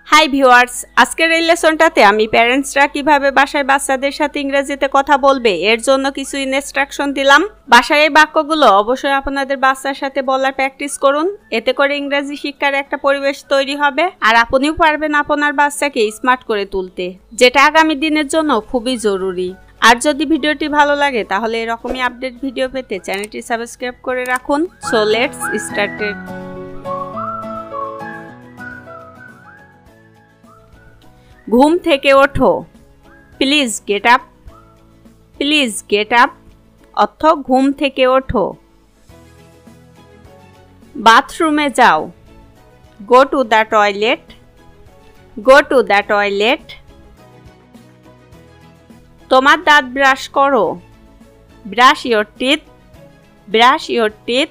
Hi viewers, আজকের এই লেসনটাতে আমি প্যারেন্টসরা কিভাবে বাসায় বাচ্চাদের সাথে ইংরেজিতে কথা বলবে এর জন্য কিছু ইনস্ট্রাকশন দিলাম। বাসায় এই বাক্যগুলো অবশ্যই আপনাদের বাচ্চার সাথে বলার প্র্যাকটিস করুন, এতে করে ইংরেজি শিক্ষার একটা পরিবেশ তৈরি হবে আর আপনিও পারবেন আপনার বাচ্চাকে স্মার্ট করে তুলতে, যেটা আগামী দিনের জন্য খুবই জরুরি। আর যদি ভিডিওটি ভালো লাগে তাহলে এরকমই আপডেট ভিডিও পেতে চ্যানেলটি সাবস্ক্রাইব করে রাখুন। So let's start. ঘুম থেকে ওঠো, please get up. Please get up অর্থ ঘুম থেকে ওঠো। বাথরুমে যাও, go to the toilet. Go to the toilet. তোমার দাঁত ব্রাশ করো, brush your teeth. Brush your teeth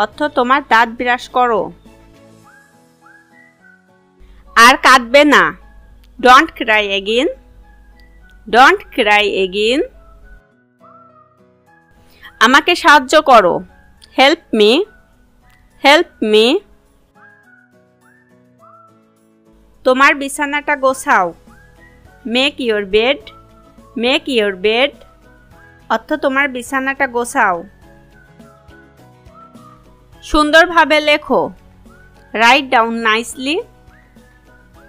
অর্থ তোমার দাঁত ব্রাশ করো। আর কাঁদবে না, don't cry again. Don't cry again. আমাকে সাহায্য করো, হেল্প মি। Help me. তোমার বিছানাটা গোছাও, make your bed. Make your bed অর্থ তোমার বিছানাটা গোছাও। সুন্দরভাবে লেখো, write down nicely.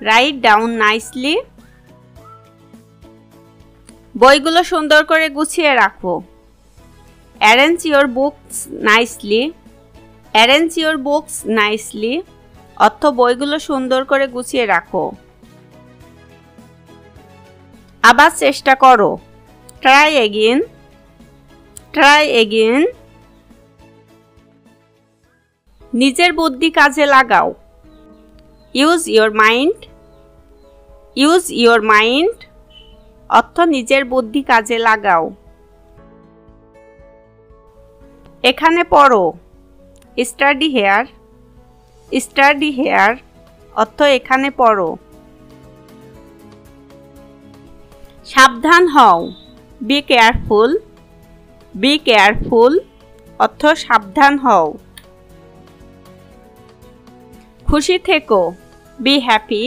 Write down nicely. বইগুলো সুন্দর করে গুছিয়ে রাখো, arrange your books nicely. Arrange your books nicely অর্থ বইগুলো সুন্দর করে গুছিয়ে রাখো। আবার চেষ্টা করো, ট্রাই এগেইন। Try again. নিজের বুদ্ধি কাজে লাগাও, use your mind. Use your mind অর্থ নিজের বুদ্ধি কাজে লাগাও। এখানে পড়ো, স্টাডি হেয়ার। স্টাডি হেয়ার অর্থ এখানে পড়ো। সাবধান হও, বি কেয়ারফুল। বি কেয়ারফুল অর্থ সাবধান হও। খুশি থেকো, বি হ্যাপি।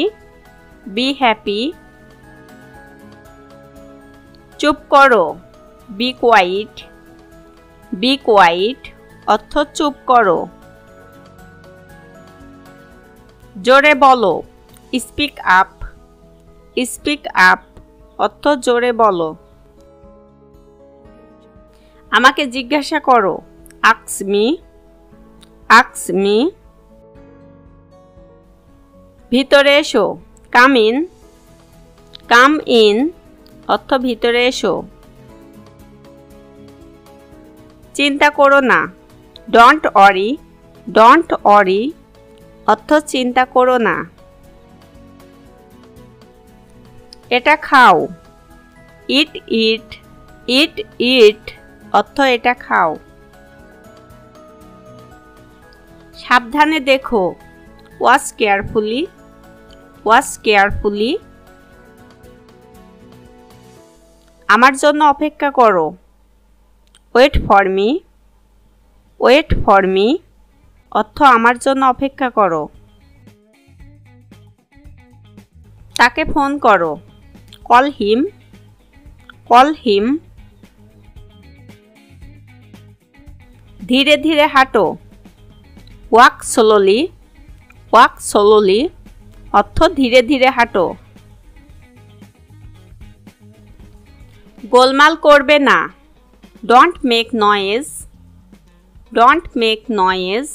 Be happy. চুপ করো, বি কোয়াইট। বি কোয়াইট অর্থ চুপ করো। জোরে বলো, স্পিক আপ। স্পিক আপ অর্থ জোরে বলো। আমাকে জিজ্ঞাসা করো, আস্ক মি। Ask me. ভিতরে এসো, কাম ইন। কাম ইন অর্থ ভিতরে এসো। চিন্তা করো না, ডোন্ট ওয়ারি। ডোন্ট ওয়ারি অর্থ চিন্তা করো না। এটা খাও, ইট ইট। ইট ইট অর্থ এটা খাও। সাবধানে দেখো, ওয়াচ কেয়ারফুলি। Watch carefully. আমার জন্য অপেক্ষা করো, wait for me. Wait for me অর্থ আমার জন্য অপেক্ষা করো। তাকে ফোন করো, কল হিম। Call him. ধীরে ধীরে হাঁটো, ওয়াক স্লোলি। ওয়াক স্লোলি অর্থ ধীরে ধীরে হাঁটো। গোলমাল করবে না, don't make noise. Don't make noise.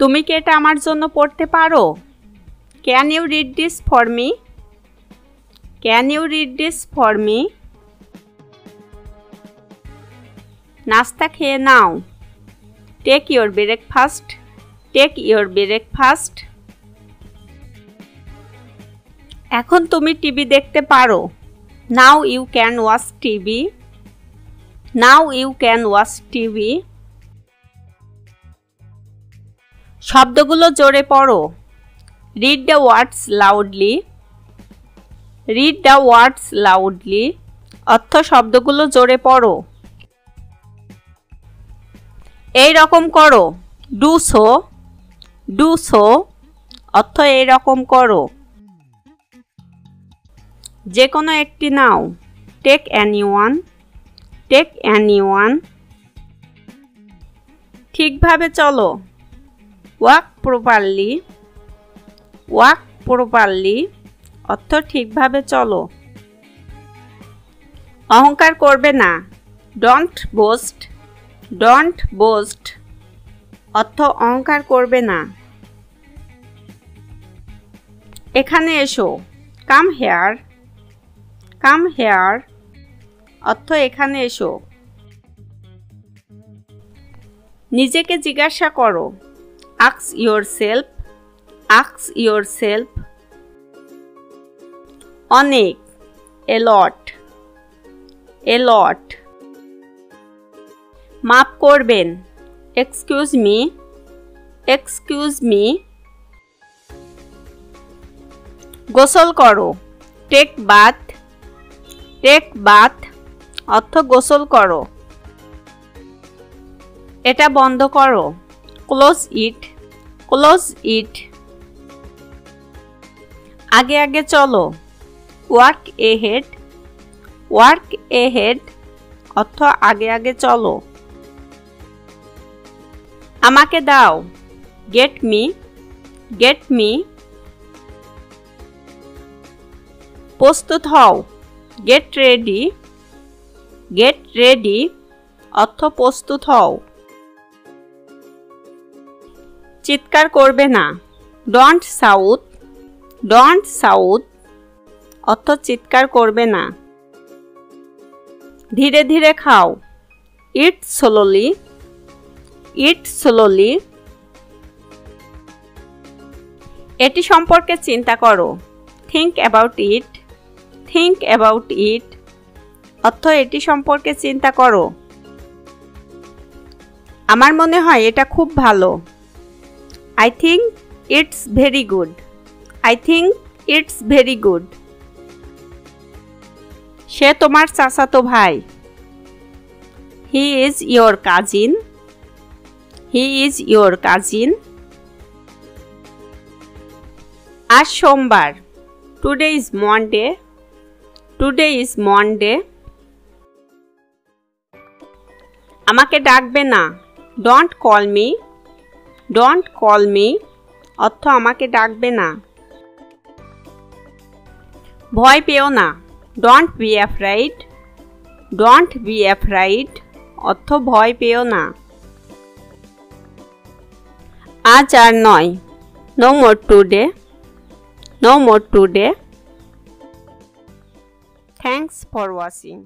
তুমি কি এটা আমার জন্য পড়তে পারো? Can you read this for me? Can you read this for me? নাস্তা খেয়ে নাও, take your breakfast. Take your breakfast. এখন তুমি টিভি দেখতে পারো, now you can watch TV. Now you can watch TV. শব্দগুলো জোরে পড়ো, read the words loudly. Read the words loudly অর্থ শব্দগুলো জোরে পড়ো। এই রকম করো, ডু সো। ডু সো অর্থ এরকম করো। যে কোনো একটি নাও, টেক এনিওয়ান, টেক এনিওয়ান। ঠিকভাবে চলো, ওয়াক প্রপারলি, ওয়াক প্রপারলি। অর্থ ঠিকভাবে চলো। অহংকার করবে না, ডোন্ট বোস্ট, ডোন্ট বোস্ট। অর্থ অহংকার করবে না। এখানে এসো, কাম হেয়ার, কাম হেয়ার। অর্থ এখানে এসো। নিজেকে জিজ্ঞাসা করো, আস্ক ইয়োরসেলফ, আস্ক ইয়োরসেলফ। অনেক, এ লট, এ লট। মাফ করবেন, এক্সকিউজ মি, এক্সকিউজ মি। গোসল করো, টেক বাথ, টেক বাথ। অর্থ গোসল করো। এটা বন্ধ করো, ক্লোজ ইট, ক্লোজ ইট। আগে আগে চলো, ওয়ার্ক এহেড, ওয়ার্ক এহেড। অর্থ আগে আগে চলো। আমাকে দাও, গেট মি, গেট মি। প্রস্তুত হও, গেট রেডি, গেট রেডি। অর্থ প্রস্তুত হও। চিৎকার করবে না, ডোন্ট শাউট, ডোন্ট শাউট। অর্থ চিৎকার করবে না। ধীরে ধীরে খাও, ইট স্লোলি, ইট স্লোলি। এটি সম্পর্কে চিন্তা করো, think about it, think about it. অর্থ এটি সম্পর্কে চিন্তা করো। আমার মনে হয় এটা খুব ভালো, I think it's very good, I think it's very good. সে তোমার চাচাতো ভাই, he is your cousin, he is your cousin. আজ সোমবার, today is Monday, today is Monday. আমাকে ডাকবে না, don't call me, don't call me. অর্থ আমাকে ডাকবে না। ভয় পেও না, don't be afraid, don't be afraid. অর্থ ভয় পেও না। আজ আর নয়, no more today, no more today. Thanks for watching.